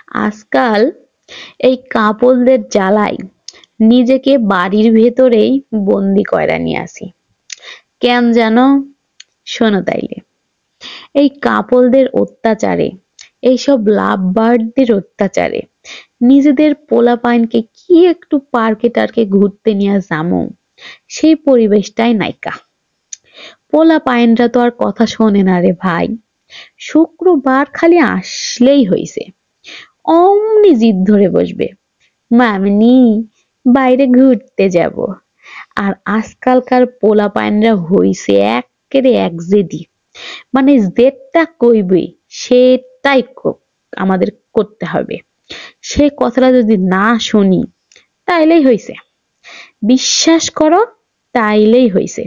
আজকাল এই কাপলদের জ্বালায় নিজেকে বাড়ির ভেতরেই বন্দি কইরা নিয়ে আসি। কেন জানো? শোনো তাইলে। এই কাপলদের অত্যাচারে, এইসব লাভ বার্ডদের অত্যাচারে নিজেদের পোলাপাইনকে কি একটু পার্কে টার্কে ঘুরতে নিয়ে যামো, সেই পরিবেশটাই নাইকা। পোলাপাইনরা তো আর কথা শোনে না রে ভাই। শুক্রবার খালি আসলেই হইছে, অমনি জিদ ধরে বসবে, মামনি বাইরে ঘুরতে যাব। আর আজকালকার পোলাপাইনরা হইছে এক্কেরে একজেদি, মানে যেটা কইবে সেটাই আমাদের করতে হবে। সে কথাটা যদি না শুনি তাইলেই হইছে, বিশ্বাস করো, তাইলেই হইছে।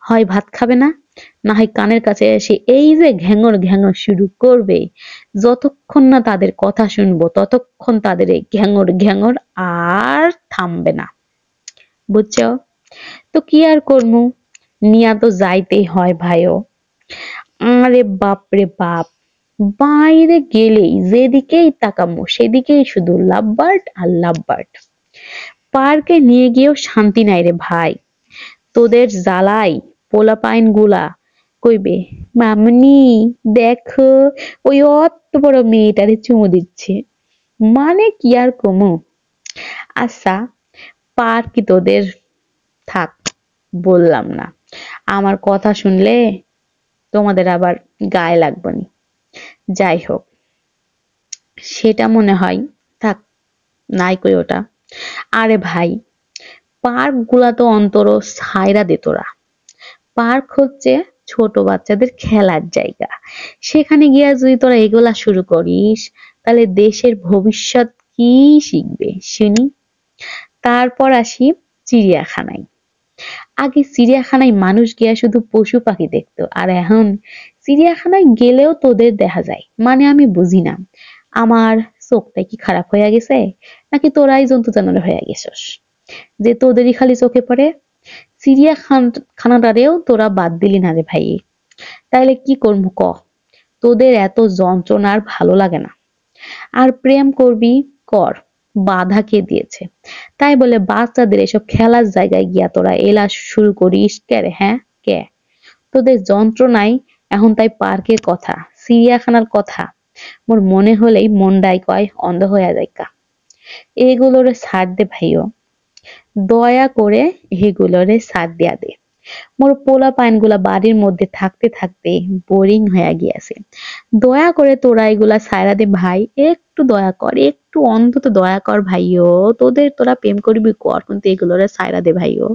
হয় ভাত খাবে না, না হয় কানের কাছে এসে এই যে ঘ্যাঙর ঘ্যাঙর শুরু করবে। যতক্ষণ না তাদের কথা শুনবো ততক্ষণ তাদের এই ঘ্যাঙর ঘ্যাঙর আর থামবে না, বুঝছো? তো কি আর করবো, নিয়া তো যাইতেই হয় ভাইও। আরে বাপ রে বাপ, বাইরে গেলেই যেদিকেই তাকামো সেদিকেই শুধু লাভবার্ড আর লাভবার্ড। পার্কে নিয়ে গিয়েও শান্তি নাই রে ভাই। তোদের জ্বালাই পোলাপাইন গুলা কইবে, মামনি দেখো ওই অত বড় মেয়েটারে চুমু দিচ্ছে। মানে কি আর কমু। আচ্ছা, পার্ক কি তোদের? থাক, বললাম না। আমার কথা শুনলে তোমাদের আবার গায়ে লাগবে নি। যাই হোক, সেটা মনে হয় থাক, নাই কই ওটা। আরে ভাই, পার্ক গুলা তো অন্তর ছাইরা দে তোরা। পার্ক হচ্ছে ছোট বাচ্চাদের খেলার জায়গা। সেখানে গিয়া যদি তোরা এগুলা শুরু করিস, তাহলে দেশের ভবিষ্যৎ কি শিখবে শুনি। তারপর আসি চিড়িয়াখানায়। আগে চিড়িয়াখানায় মানুষ গিয়া শুধু পশু পাখি দেখতো, আর এখন চিড়িয়াখানায় গেলেও তোদের দেখা যায়। মানে আমি বুঝি না, আমার চোখটা কি খারাপ হয়ে গেছে, নাকি তোরাই জন্তু জানোয়ার হয়ে গেছস যে তোদেরই খালি চোখে পড়ে? চিড়িয়াখানাটারেও তোরা বাদ দিলি না রে ভাই। তাইলে কি করবো ক? তোদের এত যন্ত্রণা আর ভালো লাগে না, আর প্রেম করবি কর, বাধা কে দিয়েছে? তাই বলে বাচ্চাদের এসব খেলার জায়গায় গিয়া তোরা এলা শুরু করিস কে রে? হ্যাঁ, কে? তোদের যন্ত্রণাই এখন তাই পার্কের কথা, চিড়িয়াখানার কথা মোর মনে হলেই মনটাই কয় অন্ধ হইয়া যাইকা। এগুলোরে ছাড় দে ভাইও, দয়া করে এগুলোরে ছাড় দিয়া দে। মোর পোলা পাইনগুলা বাড়ির মধ্যে থাকতে থাকতে বোরিং হয়ে গিয়াছে। দয়া করে তোরা এগুলা ছাইড়া দে ভাই, একটু দয়া কর, একটু অন্তত দয়া কর ভাইও। তোরা প্রেম করবি কর, কিন্তু এগুলোরে ছাইড়া দে ভাইও।